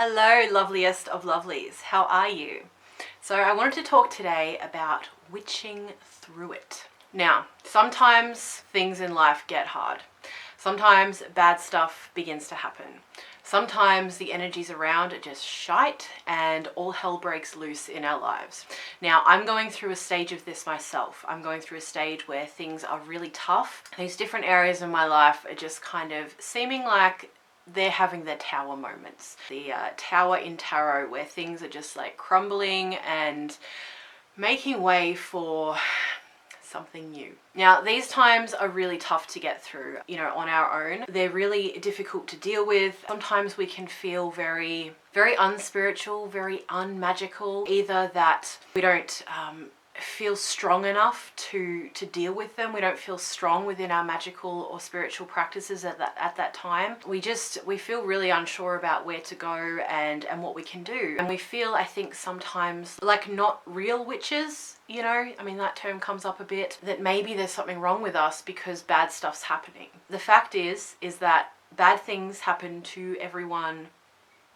Hello, loveliest of lovelies. How are you? So I wanted to talk today about witching through it. Now, sometimes things in life get hard. Sometimes bad stuff begins to happen. Sometimes the energies around are just shite and all hell breaks loose in our lives. Now, I'm going through a stage of this myself. I'm going through a stage where things are really tough. These different areas of my life are just kind of seeming like they're having their tower moments. The tower in tarot, where things are just like crumbling and making way for something new. Now, these times are really tough to get through, on our own. They're really difficult to deal with. Sometimes we can feel very, very unspiritual, very unmagical, either that we don't feel strong enough to deal with them. We don't feel strong within our magical or spiritual practices at that time. We feel really unsure about where to go and what we can do. And we feel, I think, sometimes like not real witches, that term comes up a bit, that maybe there's something wrong with us because bad stuff's happening. The fact is that bad things happen to everyone.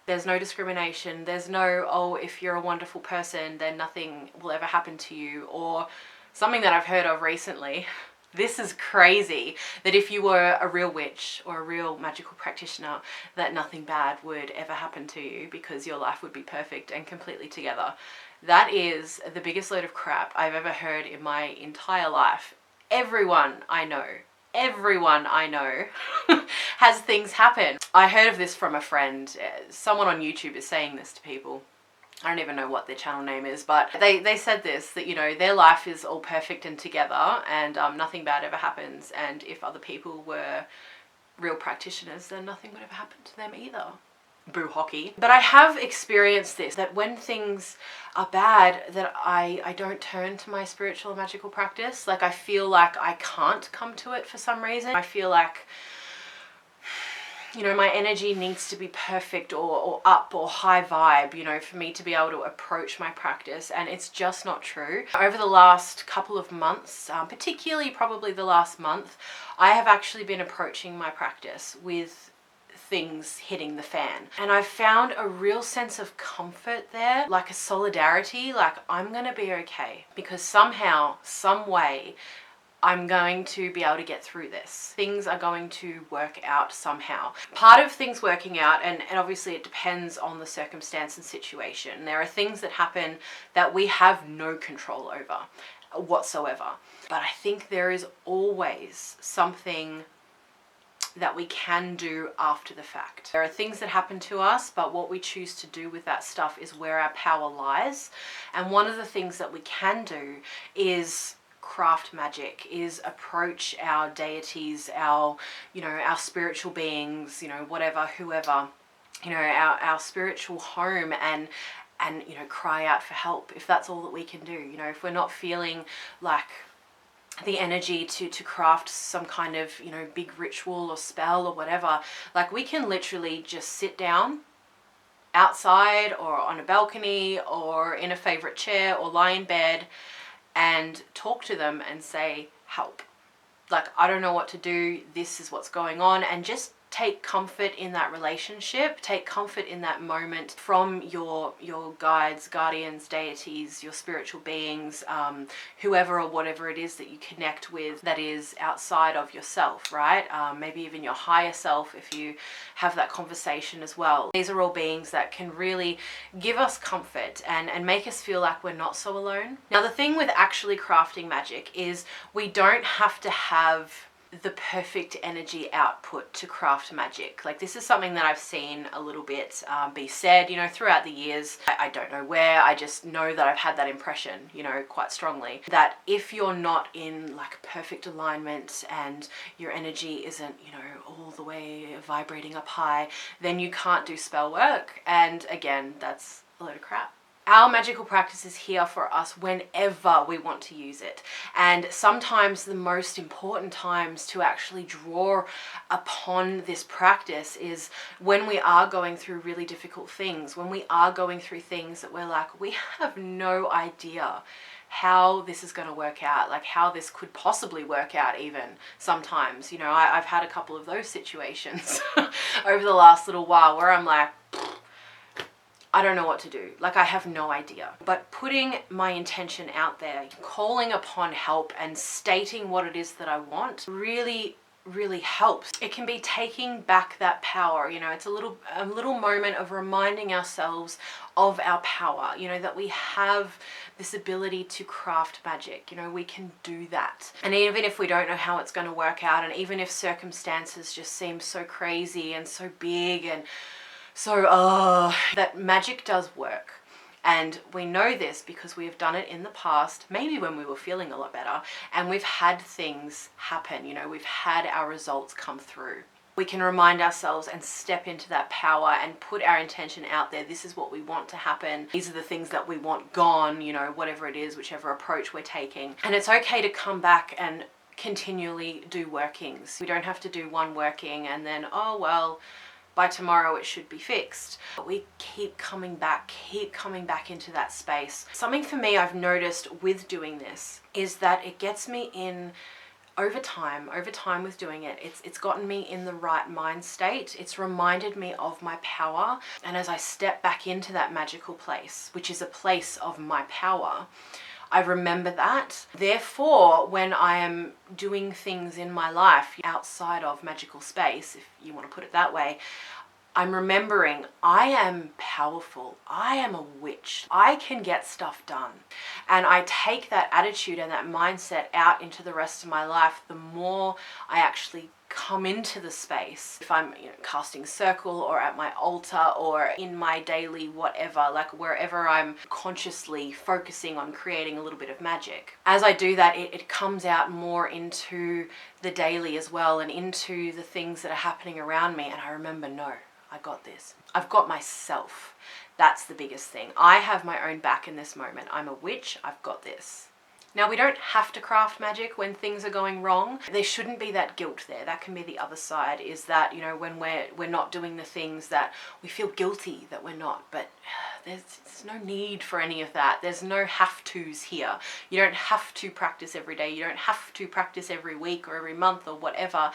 There's no discrimination. There's no, oh, if you're a wonderful person, then nothing will ever happen to you. Or something that I've heard of recently, this is crazy, that if you were a real witch or a real magical practitioner, that nothing bad would ever happen to you because your life would be perfect and completely together. That is the biggest load of crap I've ever heard in my entire life. Everyone I know has things happen. I heard of this from a friend. Someone on YouTube is saying this to people. I don't even know what their channel name is, but they said this, that, their life is all perfect and together and nothing bad ever happens. And if other people were real practitioners, then nothing would ever happen to them either. Boo hockey. But I have experienced this, that when things are bad, that I don't turn to my spiritual and magical practice. Like, I feel like I can't come to it for some reason. I feel like, my energy needs to be perfect or up or high vibe, for me to be able to approach my practice. And it's just not true. Over the last couple of months, particularly probably the last month, I have actually been approaching my practice with things hitting the fan. And I've found a real sense of comfort there, like a solidarity, like I'm gonna be okay because somehow, some way, I'm going to be able to get through this. Things are going to work out somehow. Part of things working out, and obviously it depends on the circumstance and situation. There are things that happen that we have no control over whatsoever. But I think there is always something that we can do after the fact. There are things that happen to us, but what we choose to do with that stuff is where our power lies. And one of the things that we can do is craft magic, is approach our deities, our spiritual beings, whatever, whoever, our spiritual home, and cry out for help if that's all that we can do. If we're not feeling like the energy to craft some kind of big ritual or spell or whatever, like we can literally just sit down outside or on a balcony or in a favorite chair or lie in bed and talk to them and say, help, like I don't know what to do, this is what's going on, and just take comfort in that relationship, take comfort in that moment from your guides, guardians, deities, your spiritual beings, whoever or whatever it is that you connect with that is outside of yourself, right? Maybe even your higher self if you have that conversation as well. These are all beings that can really give us comfort and make us feel like we're not so alone. Now, the thing with actually crafting magic is we don't have to have the perfect energy output to craft magic. Like, this is something that I've seen a little bit be said, throughout the years. I don't know where, I just know that I've had that impression, quite strongly, that if you're not in like perfect alignment and your energy isn't, all the way vibrating up high, then you can't do spell work. And again, that's a load of crap. Our magical practice is here for us whenever we want to use it. And sometimes the most important times to actually draw upon this practice is when we are going through really difficult things, when we are going through things that we're like, we have no idea how this is going to work out, like how this could possibly work out even sometimes. I've had a couple of those situations over the last little while where I'm like, I don't know what to do. Like, I have no idea. But putting my intention out there, calling upon help and stating what it is that I want really helps. It can be taking back that power. You know, it's a little moment of reminding ourselves of our power, you know, that we have this ability to craft magic. You know, we can do that. And even if we don't know how it's going to work out, and even if circumstances just seem so crazy and so big and so that magic does work. And we know this because we have done it in the past, maybe when we were feeling a lot better, and we've had things happen, you know, we've had our results come through. We can remind ourselves and step into that power and put our intention out there. This is what we want to happen. These are the things that we want gone, you know, whatever it is, whichever approach we're taking. And it's okay to come back and continually do workings. We don't have to do one working and then, oh, well, by tomorrow it should be fixed. But we keep coming back into that space. Something for me I've noticed with doing this is that it gets me in over time with doing it. It's gotten me in the right mind state. It's reminded me of my power. And as I step back into that magical place, which is a place of my power, I remember that. Therefore, when I am doing things in my life outside of magical space, if you want to put it that way, I'm remembering I am powerful. I am a witch. I can get stuff done. And I take that attitude and that mindset out into the rest of my life, the more I actually come into the space. If I'm, you know, casting circle or at my altar or in my daily whatever, like wherever I'm consciously focusing on creating a little bit of magic. As I do that, it comes out more into the daily as well and into the things that are happening around me. And I remember, no, I got this. I've got myself. That's the biggest thing. I have my own back in this moment. I'm a witch. I've got this. Now, we don't have to craft magic when things are going wrong. There shouldn't be that guilt there. That can be the other side, is that, you know, when we're not doing the things that we feel guilty that we're not. But there's no need for any of that. There's no have-tos here. You don't have to practice every day. You don't have to practice every week or every month or whatever.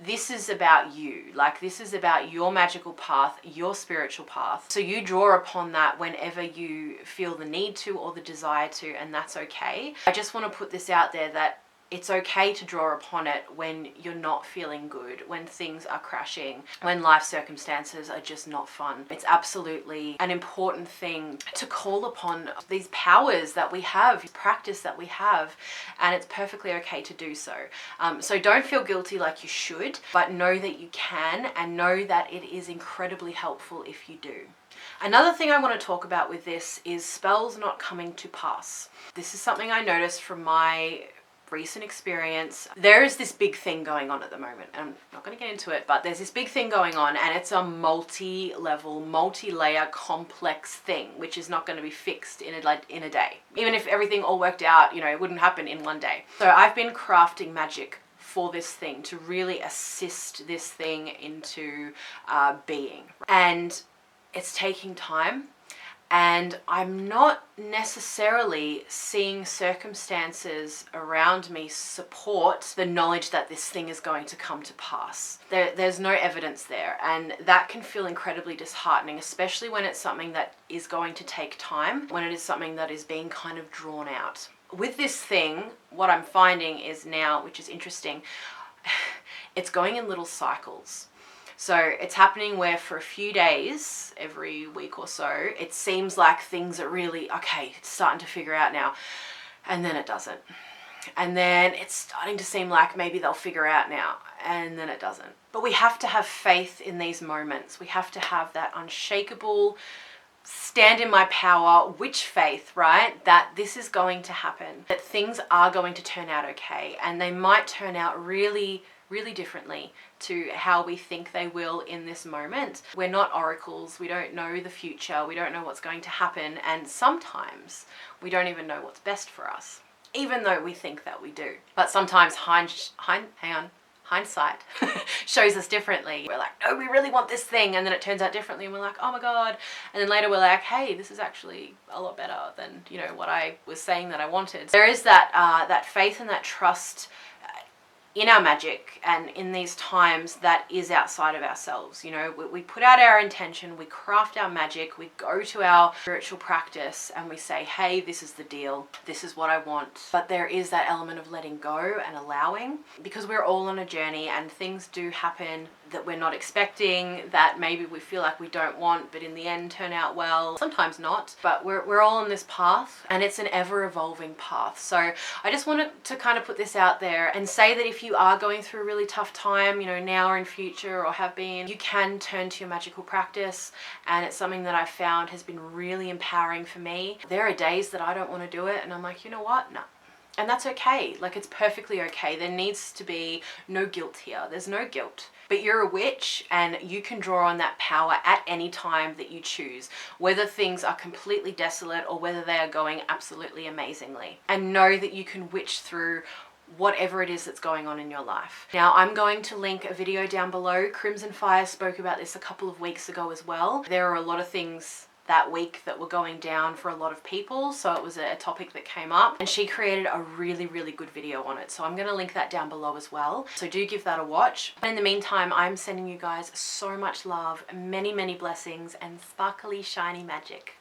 This is about you. Like, this is about your magical path, your spiritual path. So you draw upon that whenever you feel the need to or the desire to, and that's okay. I just want to put this out there that it's okay to draw upon it when you're not feeling good, when things are crashing, when life circumstances are just not fun. It's absolutely an important thing to call upon these powers that we have, practice that we have, and it's perfectly okay to do so. So don't feel guilty like you should, but know that you can, and know that it is incredibly helpful if you do. Another thing I want to talk about with this is spells not coming to pass. This is something I noticed from my recent experience. There is this big thing going on at the moment. I'm not going to get into it, but there's this big thing going on, and it's a multi-level, multi-layer, complex thing, which is not going to be fixed in a day. Even if everything all worked out, you know, it wouldn't happen in one day. So I've been crafting magic for this thing to really assist this thing into being. And it's taking time. And I'm not necessarily seeing circumstances around me support the knowledge that this thing is going to come to pass. There's no evidence there, and that can feel incredibly disheartening, especially when it's something that is going to take time, when it is something that is being kind of drawn out. With this thing, what I'm finding is now, which is interesting, it's going in little cycles. So it's happening where for a few days, every week or so, it seems like things are really, okay, it's starting to figure out now. And then it doesn't. And then it's starting to seem like maybe they'll figure out now. And then it doesn't. But we have to have faith in these moments. We have to have that unshakable, stand in my power, witch faith, right? That this is going to happen. That things are going to turn out okay. And they might turn out really differently to how we think they will in this moment. We're not oracles. We don't know the future. We don't know what's going to happen. And sometimes we don't even know what's best for us, even though we think that we do. But sometimes hindsight shows us differently. We're like, no, we really want this thing. And then it turns out differently. And we're like, oh my God. And then later we're like, hey, this is actually a lot better than, you know, what I was saying that I wanted. There is that faith and that trust in our magic and in these times that is outside of ourselves. You know, we put out our intention, we craft our magic, we go to our spiritual practice and we say, hey, this is the deal, this is what I want. But there is that element of letting go and allowing, because we're all on a journey and things do happen that we're not expecting, that maybe we feel like we don't want, but in the end turn out well. Sometimes not, but we're all on this path, and it's an ever evolving path. So I just wanted to kind of put this out there and say that if you are going through a really tough time, you know, now or in future or have been, you can turn to your magical practice, and it's something that I've found has been really empowering for me. There are days that I don't want to do it and I'm like, you know what, no. And that's okay. Like, it's perfectly okay. There needs to be no guilt here. There's no guilt. But you're a witch and you can draw on that power at any time that you choose, whether things are completely desolate or whether they are going absolutely amazingly. And know that you can witch through whatever it is that's going on in your life. Now, I'm going to link a video down below. Crimson Fyre spoke about this a couple of weeks ago as well. There are a lot of things that week that were going down for a lot of people, so it was a topic that came up, and she created a really good video on it, so I'm going to link that down below as well, so do give that a watch. But in the meantime, I'm sending you guys so much love, many blessings and sparkly shiny magic.